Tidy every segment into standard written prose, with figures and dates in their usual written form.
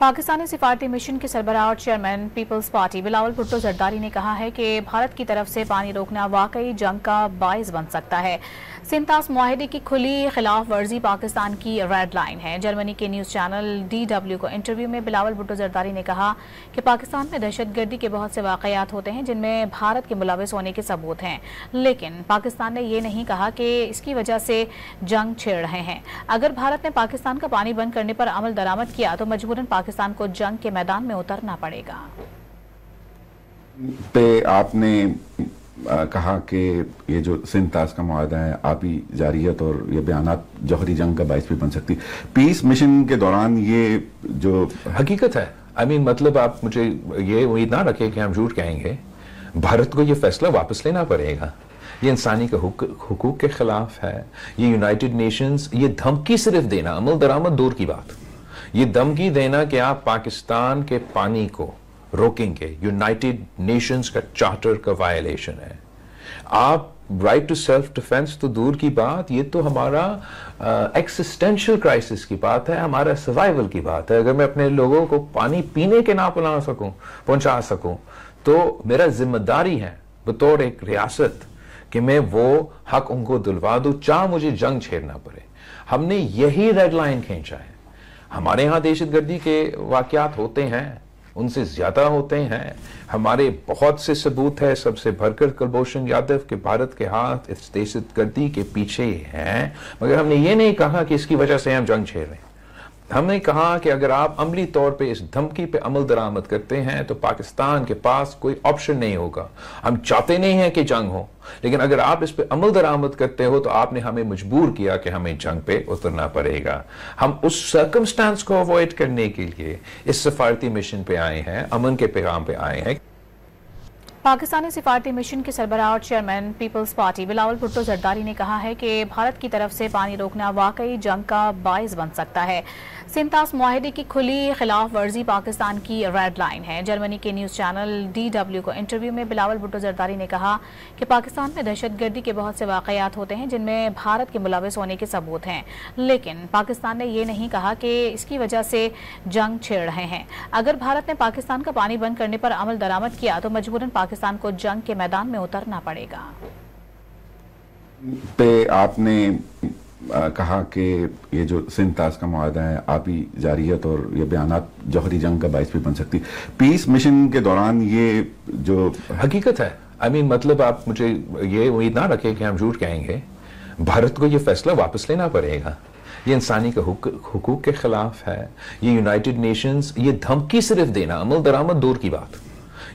Pakistani सिफारती mission के सरबराह और चेयरमैन पीपल्स पार्टी बिलावल भुट्टो जरदारी ने कहा है कि भारत की तरफ से पानी रोकना वाकई जंग का बाइस बन सकता है। सिंतास मुआहिदे की खुली खिलाफ वर्जी पाकिस्तान की रेड लाइन है। जर्मनी के न्यूज़ चैनल DW को इंटरव्यू में बिलावल भुट्टो जरदारी ने कहा कि पाकिस्तान में दहशतगर्दी के बहुत से वाकयात होते हैं जिनमें भारत के मुलविस होने के सबूत हैं, लेकिन पाकिस्तान ने ये नहीं कहा कि इसकी वजह से जंग छेड़ रहे हैं। अगर भारत ने पाकिस्तान का पानी बंद करने पर अमल दरामद किया तो मजबूरन पाकिस्तान को जंग के मैदान में उतरना पड़ेगा। पे आपने कहा कि ये जो सिंतास का मुआहदा है आपी जारियत और ये बयानात जौहरी जंग का बाइस भी बन सकती। पीस मिशन के दौरान ये जो हकीकत है, मतलब आप मुझे ये उम्मीद ना रखें कि हम झूठ कहेंगे। भारत को ये फैसला वापस लेना पड़ेगा। ये इंसानी के हुकूक के खिलाफ है। ये यूनाइटेड नेशंस, ये धमकी सिर्फ देना, अमल दरामद दूर की बात, ये धमकी देना कि आप पाकिस्तान के पानी को रोकेंगे, यूनाइटेड नेशंस का चार्टर का वायलेशन है। आप राइट टू सेल्फ डिफेंस तो दूर की बात, ये तो हमारा एक्सिस्टेंशियल क्राइसिस की बात है, हमारा सर्वाइवल की बात है। अगर मैं अपने लोगों को पानी पीने के ना पहुंचा सकूं तो मेरा जिम्मेदारी है बतौर एक रियासत कि मैं वो हक उनको दिलवा दूं, चाहे मुझे जंग छेड़ना पड़े। हमने यही रेड लाइन खींचा है। हमारे यहाँ दहशतगर्दी के वाकयात होते हैं, उनसे ज्यादा होते हैं। हमारे बहुत से सबूत है, सबसे भरकर कुलभूषण यादव के भारत के हाथ इस दहशतगर्दी के पीछे हैं। मगर हमने ये नहीं कहा कि इसकी वजह से हम जंग छेड़ रहे हैं। हमने कहा कि अगर आप अमली तौर पे इस धमकी पे अमल दरामद करते हैं तो पाकिस्तान के पास कोई ऑप्शन नहीं होगा। हम चाहते नहीं हैं कि जंग हो, लेकिन अगर आप इस पे अमल दरामद करते हो तो आपने हमें मजबूर किया कि हमें जंग पे उतरना पड़ेगा। हम उस सर्कमस्टांस को अवॉइड करने के लिए इस सफारती मिशन पे आए हैं, अमन के पैगाम पे आए हैं। पाकिस्तानी सिफारती मिशन के सरबराह और चेयरमैन पीपल्स पार्टी बिलावल भुट्टो जरदारी ने कहा है कि भारत की तरफ से पानी रोकना वाकई जंग का बाइस बन सकता है। सिंतास मुआहिदे की खुली खिलाफ वर्जी पाकिस्तान की रेड लाइन है। जर्मनी के न्यूज़ चैनल DW को इंटरव्यू में बिलावल भुट्टो जरदारी ने कहा कि पाकिस्तान में दहशतगर्दी के बहुत से वाकयात होते हैं जिनमें भारत के मुलविस होने के सबूत हैं, लेकिन पाकिस्तान ने ये नहीं कहा कि इसकी वजह से जंग छेड़ रहे हैं। अगर भारत ने पाकिस्तान का पानी बंद करने पर अमल दरामद किया तो मजबूरन पाकिस्तान को जंग के मैदान में उतरना पड़ेगा। पे आपने कहा कि ये जो सिंतास का मुआहदा है आपी जारियत और ये बयानात जौहरी जंग का बाइस भी बन सकती। पीस मिशन के दौरान ये जो हकीकत है, मतलब आप मुझे ये उम्मीद ना रखें कि हम झूठ कहेंगे। भारत को ये फैसला वापस लेना पड़ेगा। ये इंसानी के हुकूक के खिलाफ है। ये यूनाइटेड नेशंस, ये धमकी सिर्फ देना, अमल दरामद दूर की बात,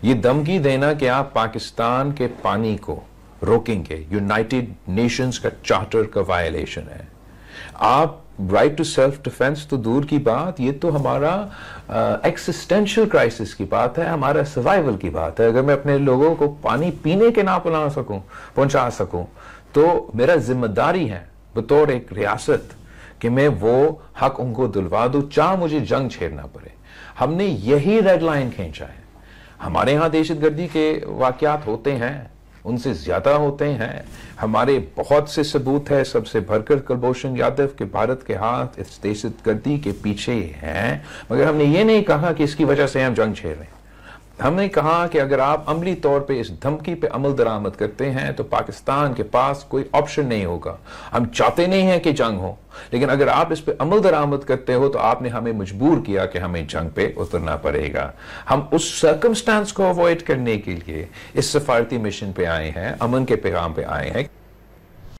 ये धमकी देना कि आप पाकिस्तान के पानी को रोकेंगे, यूनाइटेड नेशंस का चार्टर का वायलेशन है। आप राइट टू सेल्फ डिफेंस तो दूर की बात, ये तो हमारा एक्सिस्टेंशियल क्राइसिस की बात है, हमारा सर्वाइवल की बात है। अगर मैं अपने लोगों को पानी पीने के ना पहुंचा सकूं तो मेरा जिम्मेदारी है बतौर एक रियासत कि मैं वो हक उनको दिलवा दूं, चाहे मुझे जंग छेड़ना पड़े। हमने यही रेड लाइन खींचा है। हमारे यहाँ दहशतगर्दी के वाकयात होते हैं, उनसे ज्यादा होते हैं। हमारे बहुत से सबूत है, सबसे भरकर कुलभूषण यादव के भारत के हाथ इस दहशतगर्दी के पीछे हैं। मगर हमने ये नहीं कहा कि इसकी वजह से हम जंग छेड़ रहे हैं। हमने कहा कि अगर आप अमली तौर पे इस धमकी पे अमल दरामद करते हैं तो पाकिस्तान के पास कोई ऑप्शन नहीं होगा। हम चाहते नहीं हैं कि जंग हो, लेकिन अगर आप इस पे अमल दरामद करते हो तो आपने हमें मजबूर किया कि हमें जंग पे उतरना पड़ेगा। हम उस सर्कमस्टांस को अवॉइड करने के लिए इस सफारती मिशन पे आए हैं, अमन के पैगाम पे आए हैं।